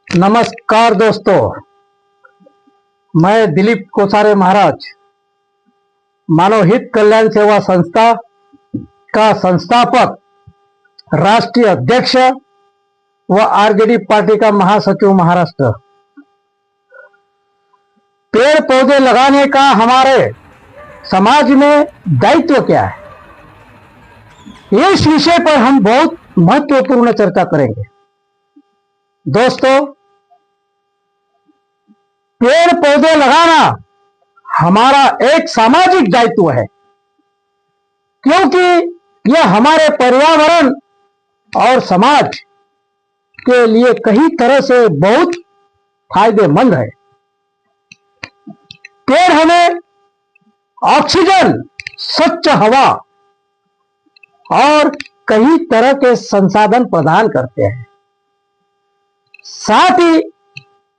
नमस्कार दोस्तों, मैं दिलीप कोसारे महाराज मानव हित कल्याण सेवा संस्था का संस्थापक, राष्ट्रीय अध्यक्ष व आरजेडी पार्टी का महासचिव महाराष्ट्र। पेड़ पौधे लगाने का हमारे समाज में दायित्व क्या है, इस विषय पर हम बहुत महत्वपूर्ण चर्चा करेंगे। दोस्तों, पेड़ पौधे लगाना हमारा एक सामाजिक दायित्व है, क्योंकि यह हमारे पर्यावरण और समाज के लिए कई तरह से बहुत फायदेमंद है। पेड़ हमें ऑक्सीजन, स्वच्छ हवा और कई तरह के संसाधन प्रदान करते हैं। साथ ही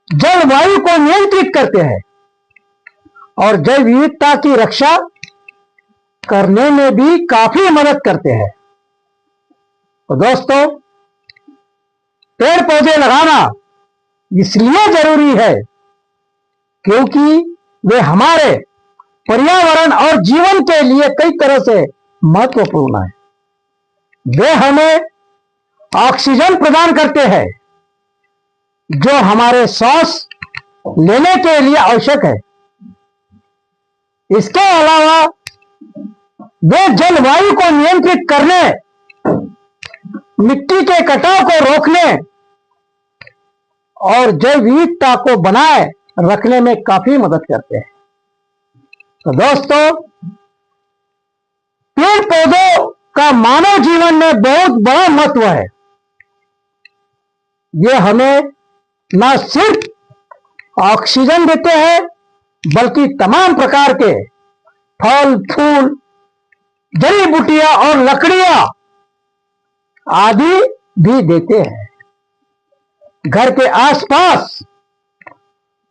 जलवायु को नियंत्रित करते हैं और जैव विविधता की रक्षा करने में भी काफी मदद करते हैं। तो दोस्तों, पेड़ पौधे लगाना इसलिए जरूरी है क्योंकि वे हमारे पर्यावरण और जीवन के लिए कई तरह से महत्वपूर्ण है। वे हमें ऑक्सीजन प्रदान करते हैं जो हमारे सांस लेने के लिए आवश्यक है। इसके अलावा वे जलवायु को नियंत्रित करने, मिट्टी के कटाव को रोकने और जैव विविधता को बनाए रखने में काफी मदद करते हैं। तो दोस्तों, पेड़ पौधों का मानव जीवन में बहुत बड़ा महत्व है। ये हमें न सिर्फ ऑक्सीजन देते हैं बल्कि तमाम प्रकार के फल फूल, जड़ी बूटियां और लकड़ियां आदि भी देते हैं। घर के आसपास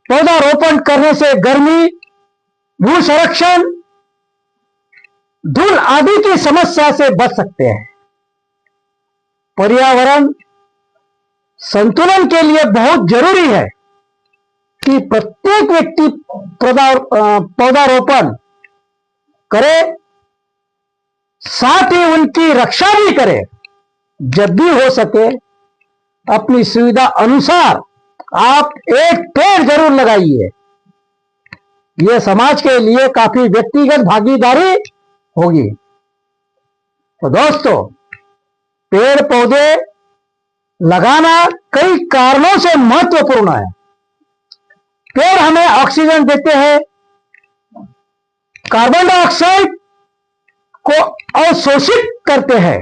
पौधारोपण करने से गर्मी, भू संरक्षण, धूल आदि की समस्या से बच सकते हैं। पर्यावरण संतुलन के लिए बहुत जरूरी है कि प्रत्येक व्यक्ति पौधारोपण करे, साथ ही उनकी रक्षा भी करे। जब भी हो सके अपनी सुविधा अनुसार आप एक पेड़ जरूर लगाइए। यह समाज के लिए काफी व्यक्तिगत भागीदारी होगी। तो दोस्तों, पेड़ पौधे लगाना कई कारणों से महत्वपूर्ण है। पेड़ हमें ऑक्सीजन देते हैं, कार्बन डाइऑक्साइड को अवशोषित करते हैं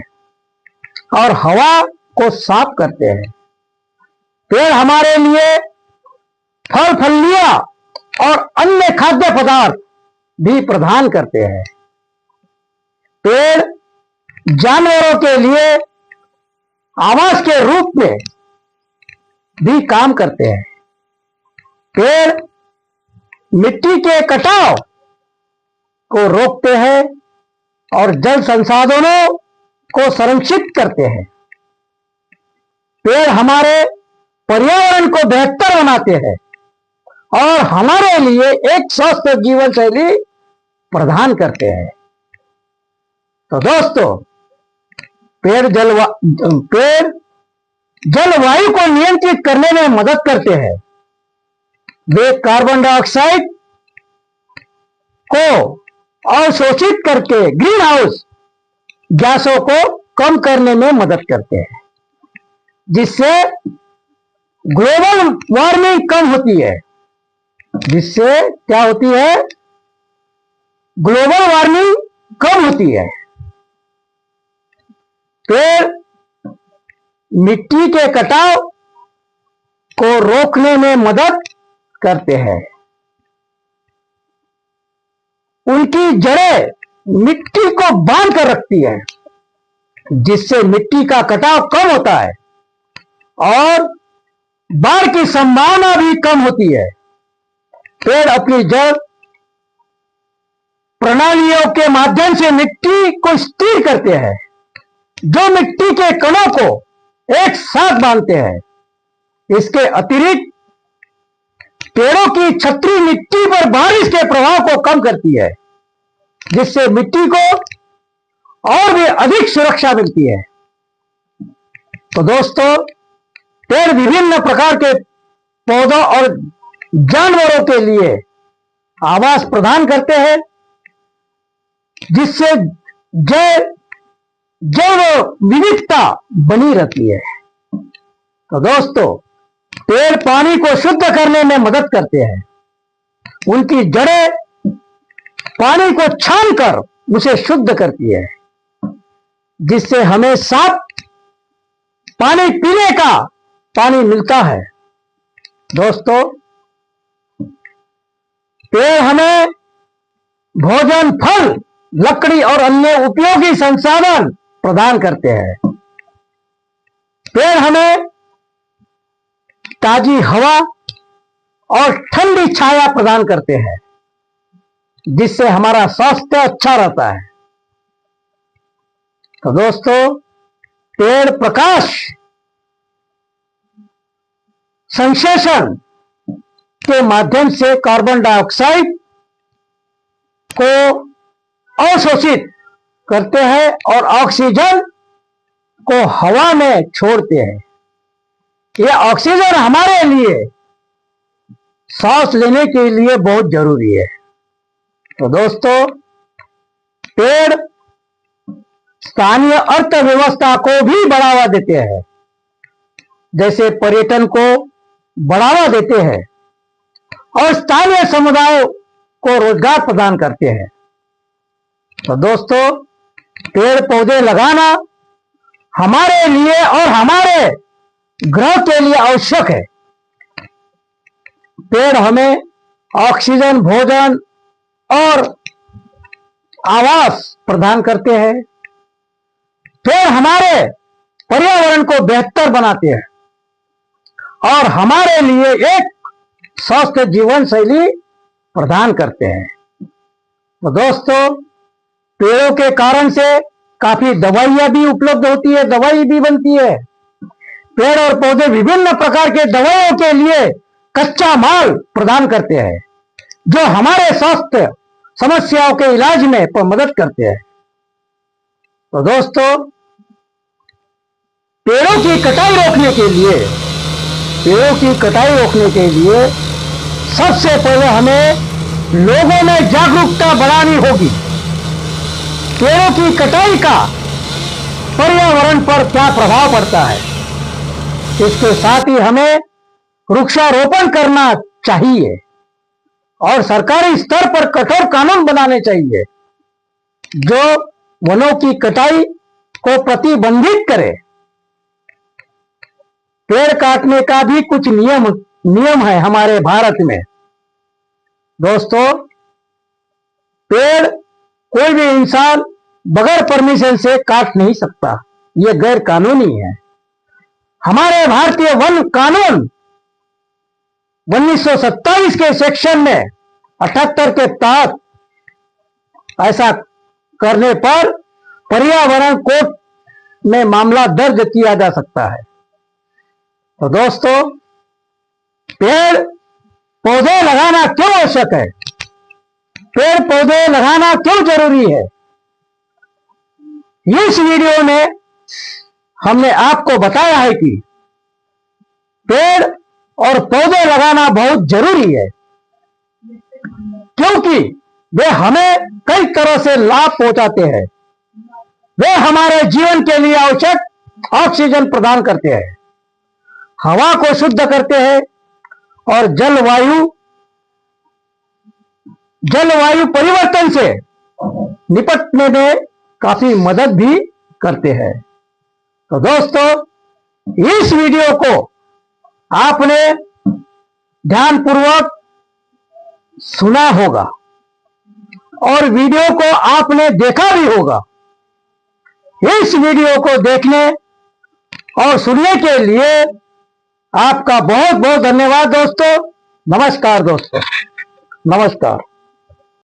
और हवा को साफ करते हैं। पेड़ हमारे लिए फल फलियां और अन्य खाद्य पदार्थ भी प्रदान करते हैं। पेड़ जानवरों के लिए आवास के रूप में भी काम करते हैं। पेड़ मिट्टी के कटाव को रोकते हैं और जल संसाधनों को संरक्षित करते हैं। पेड़ हमारे पर्यावरण को बेहतर बनाते हैं और हमारे लिए एक स्वस्थ जीवन शैली प्रदान करते हैं। तो दोस्तों, पेड़ जलवायु को नियंत्रित करने में मदद करते हैं। वे कार्बन डाइऑक्साइड को अवशोषित करके ग्रीन हाउस गैसों को कम करने में मदद करते हैं, जिससे ग्लोबल वार्मिंग कम होती है। जिससे क्या होती है? ग्लोबल वार्मिंग कम होती है। पेड़ मिट्टी के कटाव को रोकने में मदद करते हैं। उनकी जड़ें मिट्टी को बांध कर रखती है, जिससे मिट्टी का कटाव कम होता है और बाढ़ की संभावना भी कम होती है। पेड़ अपनी जड़ प्रणालियों के माध्यम से मिट्टी को स्थिर करते हैं, जो मिट्टी के कणों को एक साथ बांधते हैं। इसके अतिरिक्त पेड़ों की छतरी मिट्टी पर बारिश के प्रभाव को कम करती है, जिससे मिट्टी को और भी अधिक सुरक्षा मिलती है। तो दोस्तों, पेड़ विभिन्न प्रकार के पौधों और जानवरों के लिए आवास प्रदान करते हैं, जिससे जैव विविधता बनी रहती है। तो दोस्तों, पेड़ पानी को शुद्ध करने में मदद करते हैं। उनकी जड़ें पानी को छानकर उसे शुद्ध करती है, जिससे हमें साफ पानी पीने का पानी मिलता है। दोस्तों, पेड़ हमें भोजन, फल, लकड़ी और अन्य उपयोगी संसाधन प्रदान करते हैं। पेड़ हमें ताजी हवा और ठंडी छाया प्रदान करते हैं, जिससे हमारा स्वास्थ्य अच्छा रहता है। तो दोस्तों, पेड़ प्रकाश संश्लेषण के माध्यम से कार्बन डाइऑक्साइड को अवशोषित करते हैं और ऑक्सीजन को हवा में छोड़ते हैं। यह ऑक्सीजन हमारे लिए सांस लेने के लिए बहुत जरूरी है। तो दोस्तों, पेड़ स्थानीय अर्थव्यवस्था को भी बढ़ावा देते हैं, जैसे पर्यटन को बढ़ावा देते हैं और स्थानीय समुदायों को रोजगार प्रदान करते हैं। तो दोस्तों, पेड़ पौधे लगाना हमारे लिए और हमारे ग्रह के लिए आवश्यक है। पेड़ हमें ऑक्सीजन, भोजन और आवास प्रदान करते हैं। पेड़ हमारे पर्यावरण को बेहतर बनाते हैं और हमारे लिए एक स्वस्थ जीवन शैली प्रदान करते हैं। तो दोस्तों, पेड़ों के कारण से काफी दवाइयां भी उपलब्ध होती है, दवाई भी बनती है। पेड़ और पौधे विभिन्न प्रकार के दवाइयों के लिए कच्चा माल प्रदान करते हैं, जो हमारे स्वास्थ्य समस्याओं के इलाज में मदद करते हैं। तो दोस्तों, पेड़ों की कटाई रोकने के लिए सबसे पहले हमें लोगों में जागरूकता बढ़ानी होगी। पेड़ों की कटाई का पर्यावरण पर क्या प्रभाव पड़ता है, इसके साथ ही हमें वृक्षारोपण करना चाहिए और सरकारी स्तर पर कठोर कानून बनाने चाहिए, जो वनों की कटाई को प्रतिबंधित करे। पेड़ काटने का भी कुछ नियम है हमारे भारत में। दोस्तों, पेड़ कोई भी इंसान बगैर परमिशन से काट नहीं सकता, यह गैर कानूनी है। हमारे भारतीय वन कानून 1927 के सेक्शन में 78 के तहत ऐसा करने पर पर्यावरण कोर्ट में मामला दर्ज किया जा सकता है। तो दोस्तों, पेड़ पौधे लगाना क्यों आवश्यक है, पेड़ पौधे लगाना क्यों जरूरी है, इस वीडियो में हमने आपको बताया है कि पेड़ और पौधे लगाना बहुत जरूरी है, क्योंकि वे हमें कई तरह से लाभ पहुंचाते हैं। वे हमारे जीवन के लिए आवश्यक ऑक्सीजन प्रदान करते हैं, हवा को शुद्ध करते हैं और जलवायु परिवर्तन से निपटने में काफी मदद भी करते हैं। तो दोस्तों, इस वीडियो को आपने ध्यानपूर्वक सुना होगा और वीडियो को आपने देखा भी होगा। इस वीडियो को देखने और सुनने के लिए आपका बहुत बहुत धन्यवाद दोस्तों। नमस्कार दोस्तों, नमस्कार।